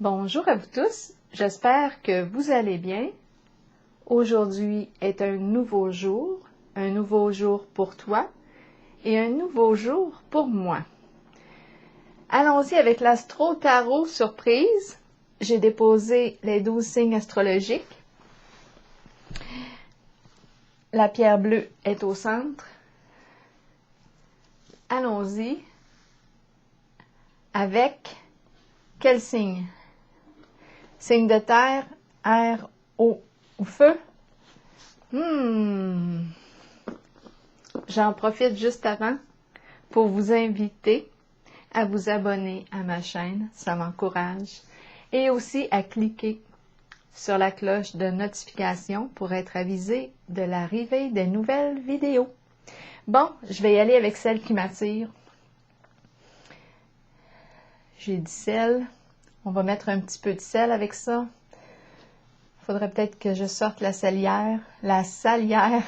Bonjour à vous tous, j'espère que vous allez bien. Aujourd'hui est un nouveau jour pour toi et un nouveau jour pour moi. Allons-y avec l'Astro Tarot Surprise. J'ai déposé les 12 signes astrologiques. La pierre bleue est au centre. Allons-y avec quel signe? Signe de terre, air, eau ou feu? J'en profite juste avant pour vous inviter à vous abonner à ma chaîne, ça m'encourage, et aussi à cliquer sur la cloche de notification pour être avisé de l'arrivée des nouvelles vidéos. Bon, je vais y aller avec celle qui m'attire. J'ai du sel. On va mettre un petit peu de sel avec ça. Il faudrait peut-être que je sorte la salière. La salière.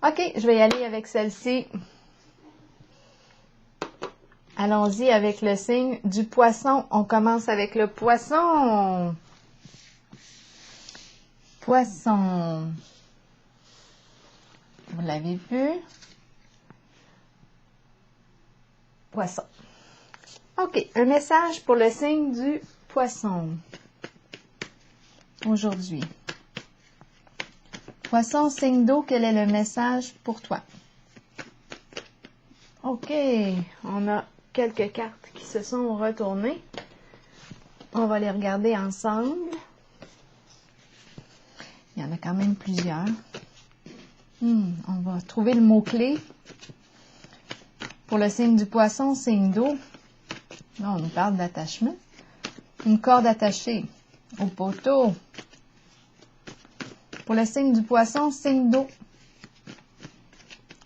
OK, je vais y aller avec celle-ci. Allons-y avec le signe du poisson. On commence avec le poisson. Poisson. Vous l'avez vu? Poisson. OK, un message pour le signe du poisson. Aujourd'hui. Poisson, signe d'eau, quel est le message pour toi? OK, on a quelques cartes qui se sont retournées. On va les regarder ensemble. Il y en a quand même plusieurs. On va trouver le mot-clé. Pour le signe du poisson, signe d'eau. Là, on nous parle d'attachement. Une corde attachée au poteau. Pour le signe du poisson, signe d'eau.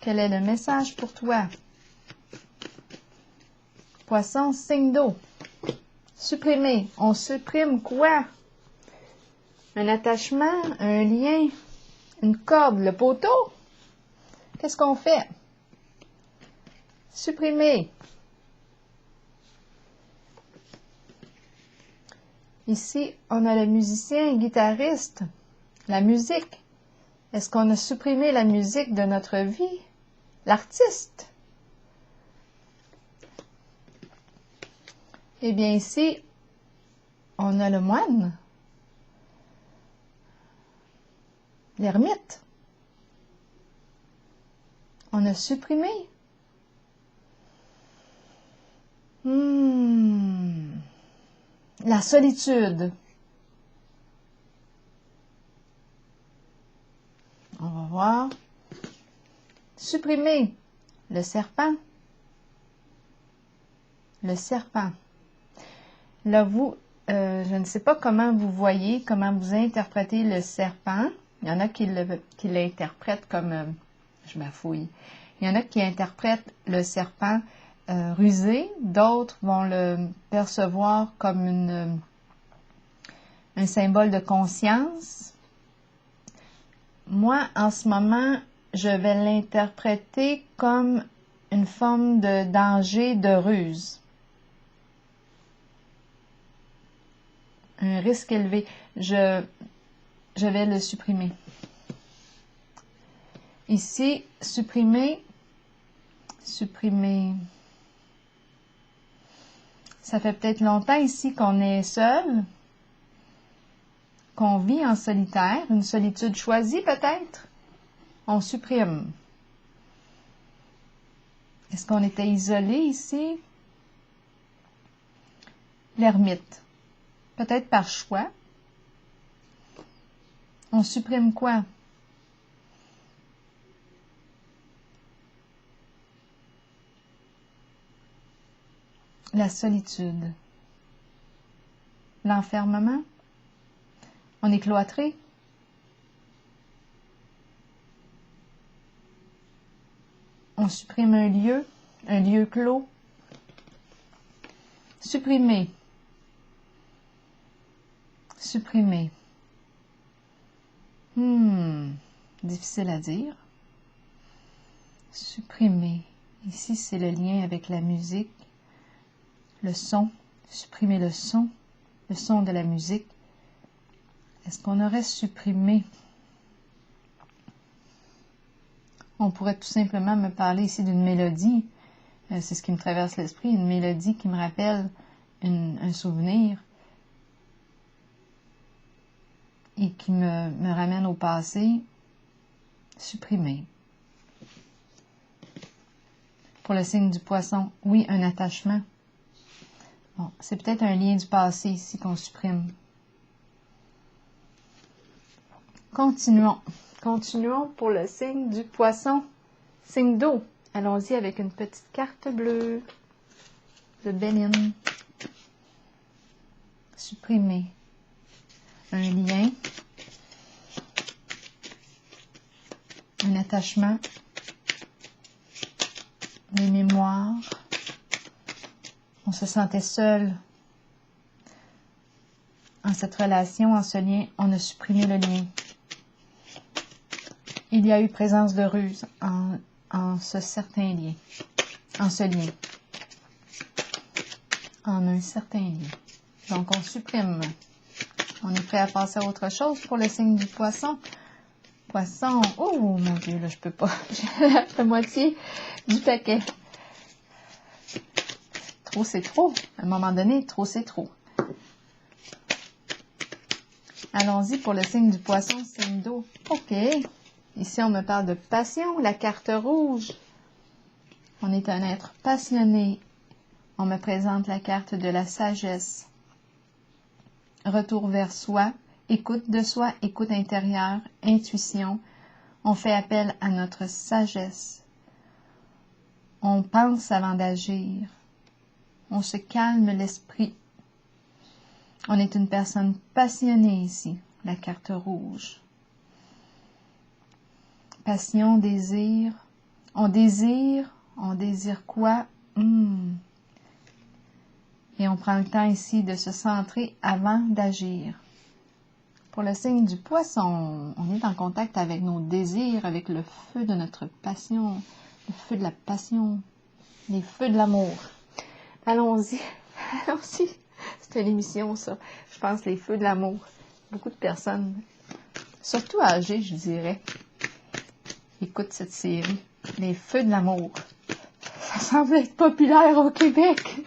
Quel est le message pour toi? Poisson, signe d'eau. Supprimer. On supprime quoi? Un attachement, un lien, une corde, le poteau. Qu'est-ce qu'on fait? Supprimer. Ici, on a le musicien et guitariste. La musique. Est-ce qu'on a supprimé la musique de notre vie? L'artiste. Eh bien, ici, on a le moine. L'ermite. On a supprimé. La solitude. On va voir. Supprimer. Le serpent. Le serpent. Là, vous, je ne sais pas comment vous voyez, comment vous interprétez le serpent. Il y en a qui l'interprètent comme... je m'affouille. Il y en a qui interprètent le serpent rusé. D'autres vont le percevoir comme un symbole de conscience. Moi, en ce moment, je vais l'interpréter comme une forme de danger, de ruse. Un risque élevé. Je vais le supprimer. Ici, supprimer. Ça fait peut-être longtemps ici qu'on est seul, qu'on vit en solitaire, une solitude choisie peut-être. On supprime. Est-ce qu'on était isolé ici? L'ermite. Peut-être par choix. On supprime quoi? La solitude. L'enfermement. On est cloîtré. On supprime un lieu clos. Supprimer. Supprimer. Difficile à dire. Supprimer. Ici, c'est le lien avec la musique. Le son. Supprimer le son. le son de la musique. Est-ce qu'on aurait supprimé? On pourrait tout simplement me parler ici d'une mélodie. C'est ce qui me traverse l'esprit, une mélodie qui me rappelle un souvenir et qui me ramène au passé. Supprimer. Pour le signe du poisson, oui, un attachement. Bon, c'est peut-être un lien du passé ici qu'on supprime. Continuons. Continuons pour le signe du poisson. Signe d'eau. Allons-y avec une petite carte bleue de Béline. Supprimer. Un lien. Un attachement. Des mémoires. On se sentait seul. En cette relation, en ce lien, on a supprimé le lien. Il y a eu présence de ruse en ce certain lien. En ce lien. En un certain lien. Donc, on supprime. On est prêt à passer à autre chose pour le signe du poisson. Poisson. Oh, mon Dieu, là, je peux pas. J'ai la moitié du paquet. Trop, c'est trop. À un moment donné, trop, c'est trop. Allons-y pour le signe du poisson, signe d'eau. OK. Ici, on me parle de passion, la carte rouge. On est un être passionné. On me présente la carte de la sagesse. Retour vers soi, écoute de soi, écoute intérieure, intuition. On fait appel à notre sagesse. On pense avant d'agir. On se calme l'esprit. On est une personne passionnée ici, la carte rouge. Passion, désir. On désire quoi? Et on prend le temps ici de se centrer avant d'agir. Pour le signe du poisson, on est en contact avec nos désirs, avec le feu de notre passion, le feu de la passion, les feux de l'amour. Allons-y, allons-y. C'était l'émission, ça. Je pense les feux de l'amour. Beaucoup de personnes, surtout âgées, je dirais, écoutent cette série. Les feux de l'amour. Ça semble être populaire au Québec.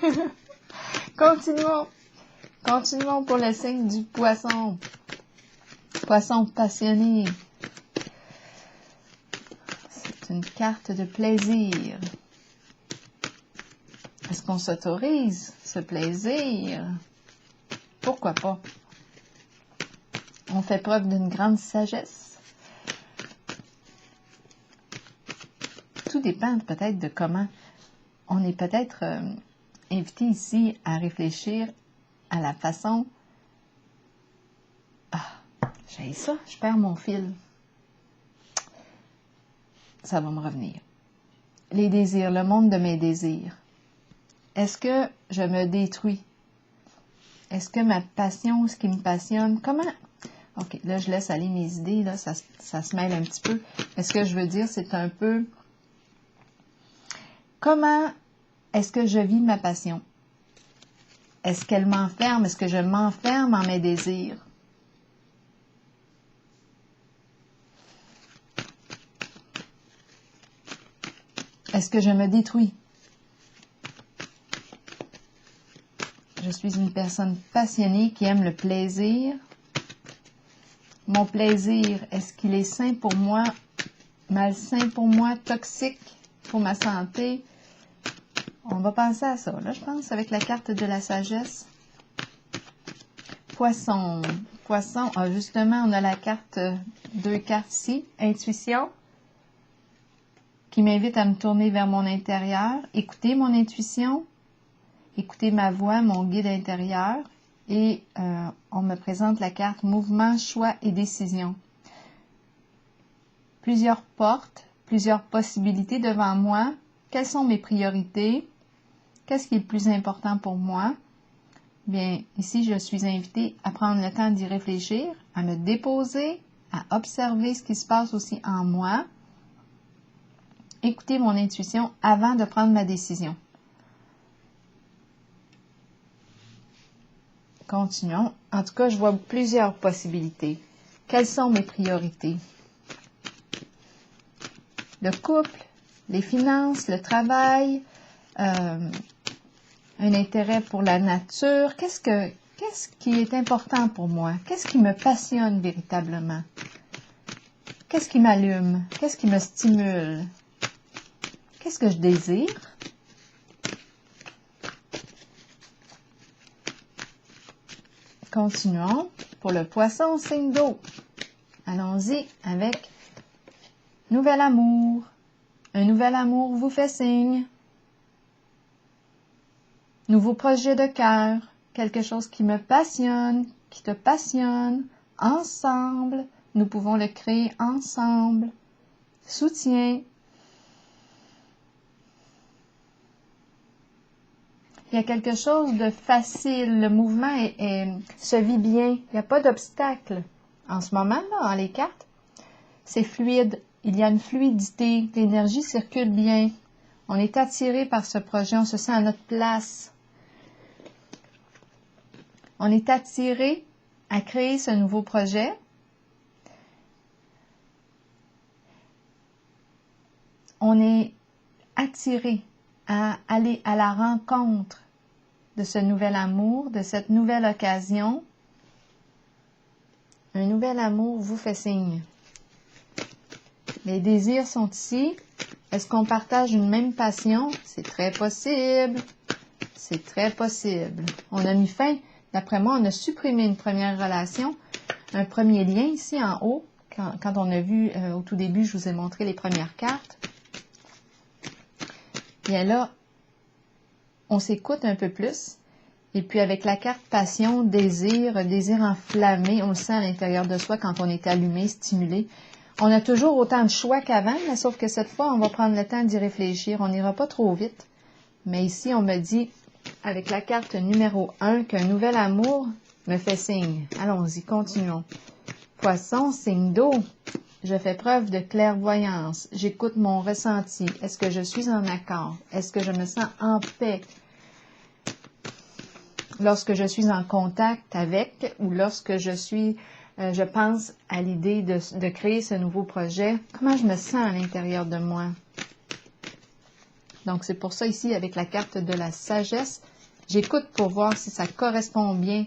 Continuons. Continuons pour le signe du poisson. Poisson passionné. C'est une carte de plaisir. Est-ce qu'on s'autorise ce plaisir? Pourquoi pas? On fait preuve d'une grande sagesse. Tout dépend peut-être de comment. On est peut-être invité ici à réfléchir à la façon... Ah, j'ai ça, je perds mon fil. Ça va me revenir. Les désirs, le monde de mes désirs. Est-ce que je me détruis? Est-ce que ma passion, ce qui me passionne, comment... OK, là, je laisse aller mes idées, là, ça se mêle un petit peu. Mais ce que je veux dire, c'est un peu... Comment est-ce que je vis ma passion? Est-ce qu'elle m'enferme? Est-ce que je m'enferme en mes désirs? Est-ce que je me détruis? Je suis une personne passionnée qui aime le plaisir. Mon plaisir, est-ce qu'il est sain pour moi, malsain pour moi, toxique pour ma santé? On va penser à ça. Là, je pense avec la carte de la sagesse. Poisson. Poisson, justement, on a la carte, 2 cartes ici. Intuition, qui m'invite à me tourner vers mon intérieur, écouter mon intuition, écouter ma voix, mon guide intérieur. Et on me présente la carte mouvement, choix et décision. Plusieurs portes, plusieurs possibilités devant moi. Quelles sont mes priorités? Qu'est-ce qui est le plus important pour moi? Bien, ici, je suis invitée à prendre le temps d'y réfléchir, à me déposer, à observer ce qui se passe aussi en moi, écouter mon intuition avant de prendre ma décision. Continuons. En tout cas, je vois plusieurs possibilités. Quelles sont mes priorités? Le couple, les finances, le travail, un intérêt pour la nature. Qu'est-ce qui est important pour moi? Qu'est-ce qui me passionne véritablement? Qu'est-ce qui m'allume? Qu'est-ce qui me stimule? Qu'est-ce que je désire? Continuons. Pour le poisson, signe d'eau. Allons-y avec nouvel amour. Un nouvel amour vous fait signe. Nouveau projet de cœur. Quelque chose qui me passionne, qui te passionne. Ensemble. Nous pouvons le créer ensemble. Soutien. Il y a quelque chose de facile. Le mouvement se vit bien. Il n'y a pas d'obstacle. En ce moment, là, dans les cartes, c'est fluide. Il y a une fluidité. L'énergie circule bien. On est attiré par ce projet. On se sent à notre place. On est attiré à créer ce nouveau projet. On est attiré à aller à la rencontre de ce nouvel amour, de cette nouvelle occasion. Un nouvel amour vous fait signe. Les désirs sont ici. Est-ce qu'on partage une même passion? C'est très possible. C'est très possible. On a mis fin, d'après moi, on a supprimé une première relation, un premier lien ici en haut. Quand on a vu au tout début, je vous ai montré les premières cartes. Bien là, on s'écoute un peu plus. Et puis avec la carte passion, désir enflammé, on le sent à l'intérieur de soi quand on est allumé, stimulé. On a toujours autant de choix qu'avant, mais sauf que cette fois, on va prendre le temps d'y réfléchir. On n'ira pas trop vite. Mais ici, on me dit, avec la carte numéro 1, qu'un nouvel amour me fait signe. Allons-y, continuons. Poisson, signe d'eau. Je fais preuve de clairvoyance. J'écoute mon ressenti. Est-ce que je suis en accord? Est-ce que je me sens en paix? Lorsque je suis en contact avec ou lorsque je pense à l'idée de créer ce nouveau projet, comment je me sens à l'intérieur de moi? Donc, c'est pour ça ici, avec la carte de la sagesse, j'écoute pour voir si ça correspond bien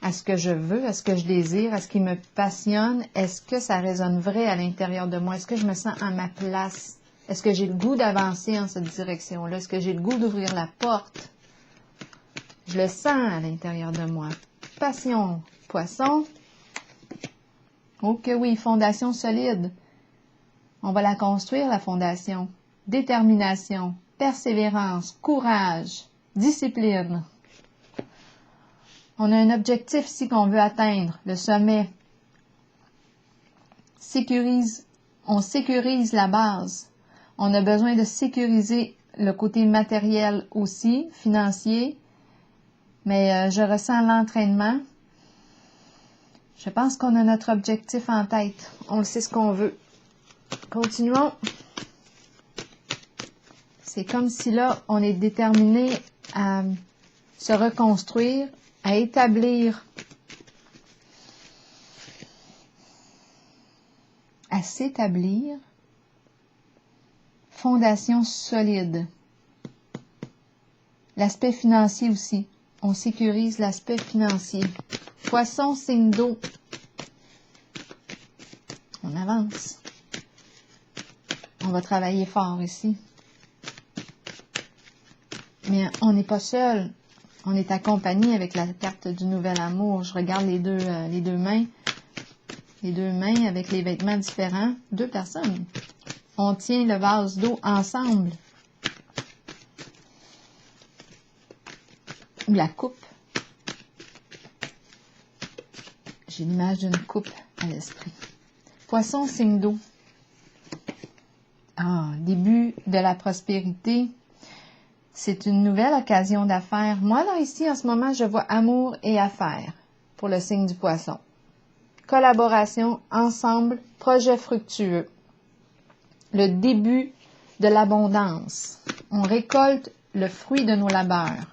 à ce que je veux, à ce que je désire, à ce qui me passionne. Est-ce que ça résonne vrai à l'intérieur de moi? Est-ce que je me sens à ma place? Est-ce que j'ai le goût d'avancer en cette direction-là? Est-ce que j'ai le goût d'ouvrir la porte? Je le sens à l'intérieur de moi. Passion, poisson. Oh que oui, fondation solide. On va la construire, la fondation. Détermination, persévérance, courage, discipline. On a un objectif ici qu'on veut atteindre, le sommet. On sécurise la base. On a besoin de sécuriser le côté matériel aussi, financier. Mais je ressens l'entraînement. Je pense qu'on a notre objectif en tête. On le sait ce qu'on veut. Continuons. C'est comme si là, on est déterminé à se reconstruire, à établir, à s'établir. Fondation solide. L'aspect financier aussi. On sécurise l'aspect financier. Poisson, signe d'eau. On avance. On va travailler fort ici. Mais on n'est pas seul. On est accompagné avec la carte du nouvel amour. Je regarde les deux mains. Les deux mains avec les vêtements différents. Deux personnes. On tient le vase d'eau ensemble. Ou la coupe. J'ai l'image d'une coupe à l'esprit. Poisson, signe d'eau. Ah, début de la prospérité. C'est une nouvelle occasion d'affaires. Moi, là, ici, en ce moment, je vois amour et affaires pour le signe du poisson. Collaboration, ensemble, projet fructueux. Le début de l'abondance. On récolte le fruit de nos labeurs.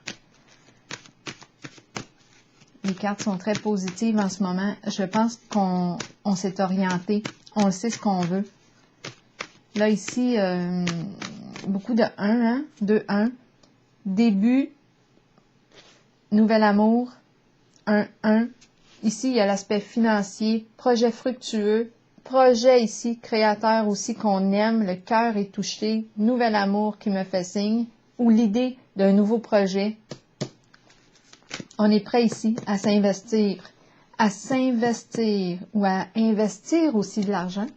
Les cartes sont très positives en ce moment. Je pense qu'on s'est orienté. On sait ce qu'on veut. Là, ici, beaucoup de 1, hein? 2, 1. Début, nouvel amour, 1, 1. Ici, il y a l'aspect financier, projet fructueux, projet ici, créateur aussi qu'on aime, le cœur est touché, nouvel amour qui me fait signe, ou l'idée d'un nouveau projet. On est prêt ici à s'investir ou à investir aussi de l'argent.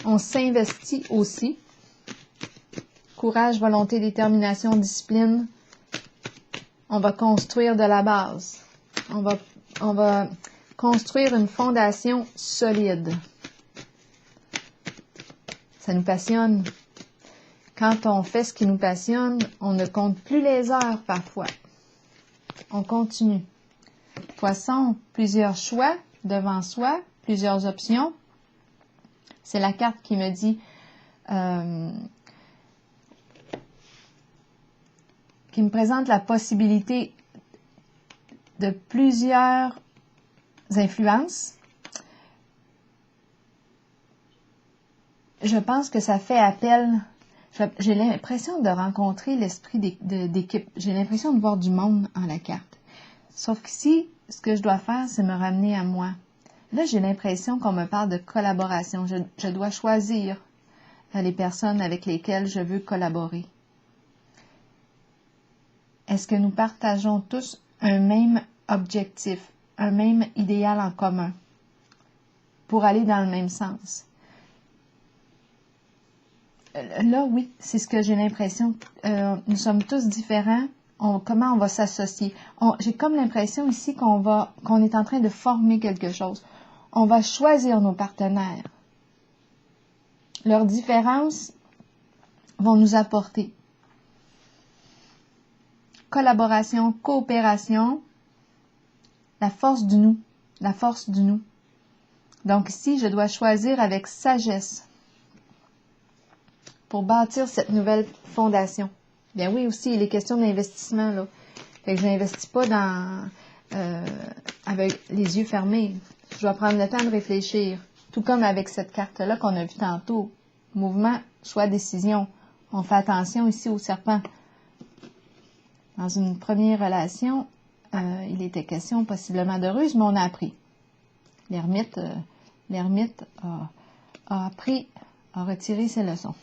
On s'investit aussi. Courage, volonté, détermination, discipline. On va construire de la base. On va construire une fondation solide. Ça nous passionne. Quand on fait ce qui nous passionne, on ne compte plus les heures parfois. On continue. Poisson, plusieurs choix devant soi, plusieurs options. C'est la carte qui me dit qui me présente la possibilité de plusieurs influences. Je pense que ça fait appel. J'ai l'impression de rencontrer l'esprit d'équipe. J'ai l'impression de voir du monde en la carte. Sauf qu'ici, ce que je dois faire, c'est me ramener à moi. Là, j'ai l'impression qu'on me parle de collaboration. Je dois choisir les personnes avec lesquelles je veux collaborer. Est-ce que nous partageons tous un même objectif, un même idéal en commun pour aller dans le même sens? Là, oui, c'est ce que j'ai l'impression. Nous sommes tous différents. Comment on va s'associer? J'ai comme l'impression ici qu'on est en train de former quelque chose. On va choisir nos partenaires. Leurs différences vont nous apporter collaboration, coopération, la force du nous, la force du nous. Donc ici, je dois choisir avec sagesse pour bâtir cette nouvelle fondation. Bien oui, aussi, il est question d'investissement, là. Fait que je n'investis pas avec les yeux fermés. Je dois prendre le temps de réfléchir. Tout comme avec cette carte-là qu'on a vue tantôt. Mouvement, choix, décision. On fait attention ici au serpent. Dans une première relation, il était question possiblement de ruse, mais on a appris. L'ermite a appris à retirer ses leçons.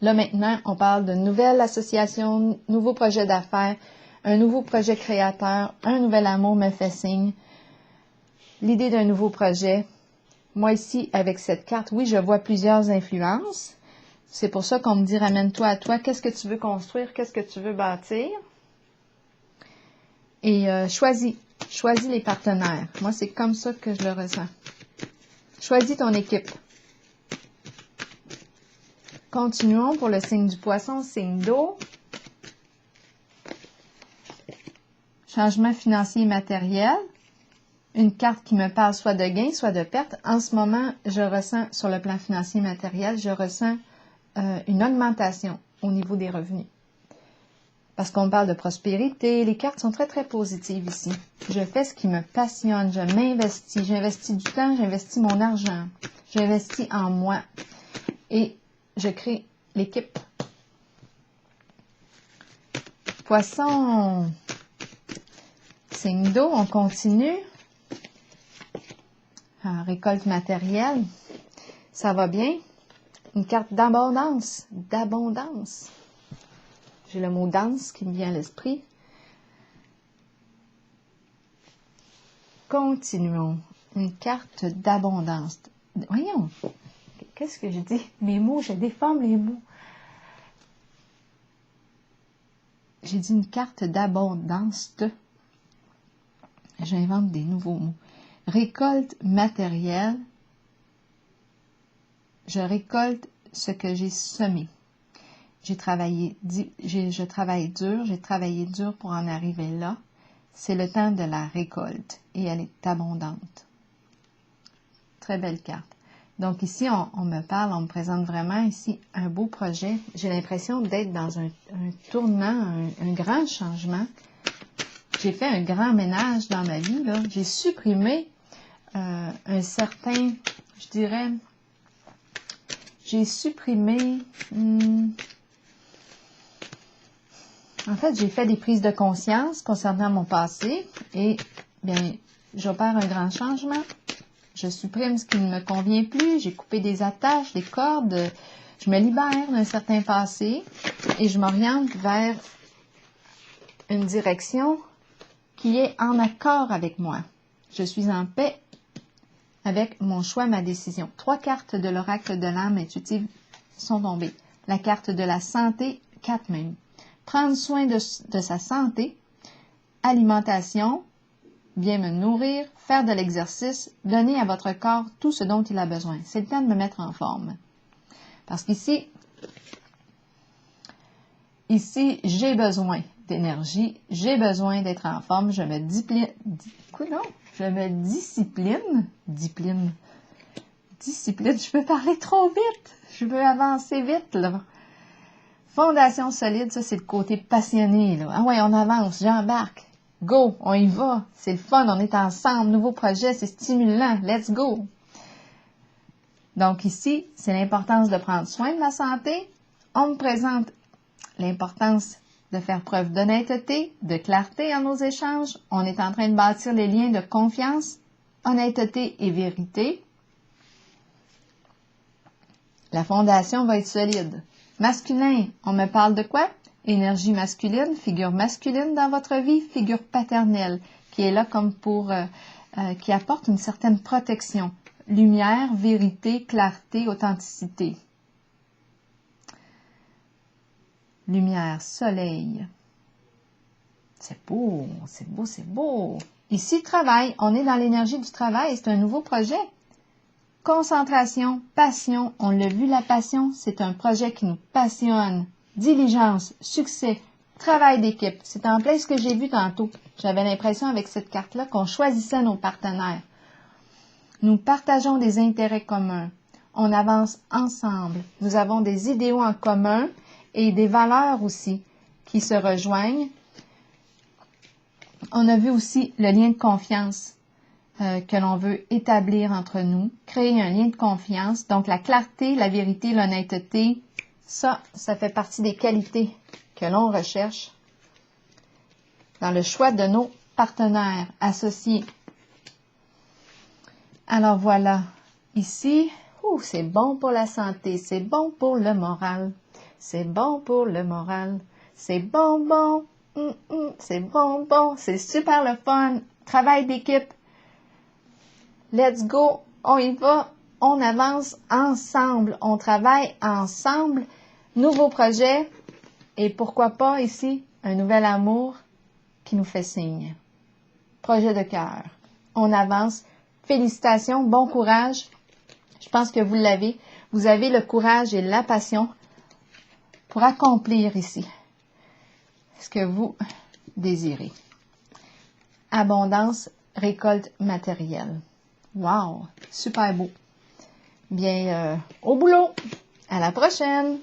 Là, maintenant, on parle de nouvelle association, nouveau projet d'affaires, un nouveau projet créateur, un nouvel amour me fait signe, l'idée d'un nouveau projet. Moi, ici, avec cette carte, oui, je vois plusieurs influences. C'est pour ça qu'on me dit, ramène-toi à toi, qu'est-ce que tu veux construire, qu'est-ce que tu veux bâtir. Et choisis les partenaires. Moi, c'est comme ça que je le ressens. Choisis ton équipe. Continuons pour le signe du poisson, signe d'eau. Changement financier et matériel. Une carte qui me parle soit de gain, soit de perte. En ce moment, je ressens, sur le plan financier et matériel, je ressens une augmentation au niveau des revenus. Parce qu'on parle de prospérité, les cartes sont très, très positives ici. Je fais ce qui me passionne, je m'investis. J'investis du temps, j'investis mon argent. J'investis en moi. Et je crée l'équipe. Poisson, signe d'eau, on continue. Récolte matérielle, ça va bien. Une carte d'abondance, J'ai le mot danse qui me vient à l'esprit. Continuons. Une carte d'abondance. Voyons. Qu'est-ce que je dis? Mes mots, je déforme les mots. J'ai dit une carte d'abondance. J'invente des nouveaux mots. Récolte matérielle. Je récolte ce que j'ai semé. Je travaille dur pour en arriver là. C'est le temps de la récolte et elle est abondante. Très belle carte. Donc ici, on me présente vraiment ici un beau projet. J'ai l'impression d'être dans un tournant, un grand changement. j'ai fait un grand ménage dans ma vie, là. J'ai supprimé un certain, je dirais, j'ai supprimé, en fait, j'ai fait des prises de conscience concernant mon passé et, bien, j'opère un grand changement. Je supprime ce qui ne me convient plus, j'ai coupé des attaches, des cordes, je me libère d'un certain passé et je m'oriente vers une direction qui est en accord avec moi. Je suis en paix avec mon choix, ma décision. 3 cartes de l'oracle de l'âme intuitive sont tombées. La carte de la santé, 4 même. Prendre soin de sa santé, alimentation, bien me nourrir, faire de l'exercice, donner à votre corps tout ce dont il a besoin. C'est le temps de me mettre en forme. Parce qu'ici, j'ai besoin d'énergie, j'ai besoin d'être en forme, je me discipline, je peux parler trop vite, je veux avancer vite, là. Fondation solide, ça c'est le côté passionné, là. Ah ouais, on avance, j'embarque, go, on y va, c'est le fun, on est ensemble, nouveau projet, c'est stimulant, let's go. Donc ici, c'est l'importance de prendre soin de la santé, on me présente l'importance de faire preuve d'honnêteté, de clarté en nos échanges. On est en train de bâtir les liens de confiance, honnêteté et vérité. La fondation va être solide. Masculin, on me parle de quoi? Énergie masculine, figure masculine dans votre vie, figure paternelle, qui est là comme pour, qui apporte une certaine protection. Lumière, vérité, clarté, authenticité. Lumière, soleil. C'est beau, c'est beau, c'est beau. Ici, travail. On est dans l'énergie du travail. C'est un nouveau projet. Concentration, passion. On l'a vu, la passion, c'est un projet qui nous passionne. Diligence, succès, travail d'équipe. C'est en plein ce que j'ai vu tantôt. J'avais l'impression avec cette carte-là qu'on choisissait nos partenaires. Nous partageons des intérêts communs. On avance ensemble. Nous avons des idéaux en commun et des valeurs aussi qui se rejoignent. On a vu aussi le lien de confiance que l'on veut établir entre nous, créer un lien de confiance. Donc la clarté, la vérité, l'honnêteté, ça fait partie des qualités que l'on recherche dans le choix de nos partenaires associés. Alors voilà, ici, c'est bon pour la santé, c'est bon pour le moral. C'est bon pour le moral. C'est bon, c'est bon, c'est super le fun. Travail d'équipe. Let's go, on y va, on avance ensemble, on travaille ensemble. Nouveau projet et pourquoi pas ici, un nouvel amour qui nous fait signe. Projet de cœur. On avance. Félicitations, bon courage. Je pense que vous l'avez. Vous avez le courage et la passion pour accomplir ici ce que vous désirez. Abondance, récolte matérielle. Wow, super beau. Bien, au boulot. À la prochaine.